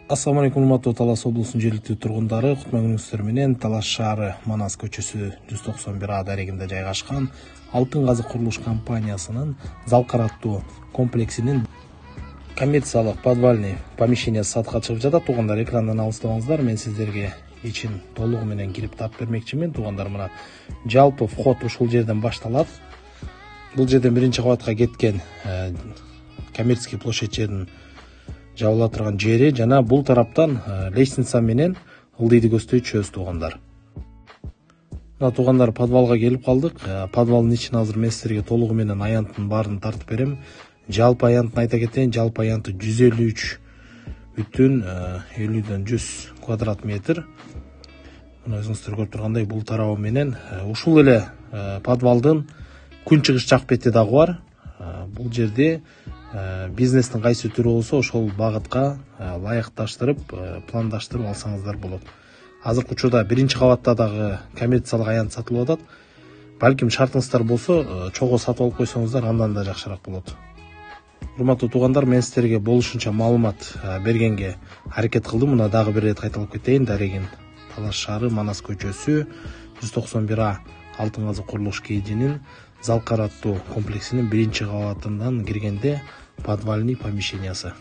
Assalamu алейкум, урматтуу Талас облусунун жергиликтүү тургундары. Кутмаңыңыздар менен Талас шаары Манас көчөсү 191А дарегинде жайгашкан Алтын Казык курулуш компаниясынын Залкар аттуу комплексинин коммерциялык подвальный помещениясы сатка чыгып жатат. Туугандар, экрандан алыстабаңыздар. Мен сиздерге ичин толугу менен кирип таап бермекчимин. Туугандар, мына жалпы вход ушул жерден башталат. Бул жерден биринчи кабатка кеткен коммерческий площадь жердин жабыла турган жери жана бул тараптан лестница менен ылдыйды көздөйчүбүз. Туугандар, мына туугандар, подвалга келип калдык. Подвалдын ичин азыр мен сиздерге толугу менен аянттын баарын тартып берем. Жалпы аянтын айта кетейин, жалпы аянты 153,50 квадрат метр. Мына өзүңүздөр көрүп тургандай бул тарабы менен ушул эле подвалдын күн чыгыш жак бети дагы бар. Бул жерде бизнестин кайсы түрү болсо ошол багытка ылайыкташтырып, пландаштырып алсаңыздар болот. Азыркы учурда биринчи кабатта дагы коммерциялык аянт сатылып атат. Балким шартыңыздар болсо чогуу сатып алып койсоңуздар андан да жакшыраак болот. Урматтуу туугандар, мен сиздерге болушунча маалымат бергенге аракет кылдым. Мына дагы бир ирет кайталап кетейин. Дарегин Талас шаары Манас көчөсү 191А Алтын Казык курулуш КЖнин Залкар аттуу комплексинин биринчи кабатынан киргенде подвальный помещениясы.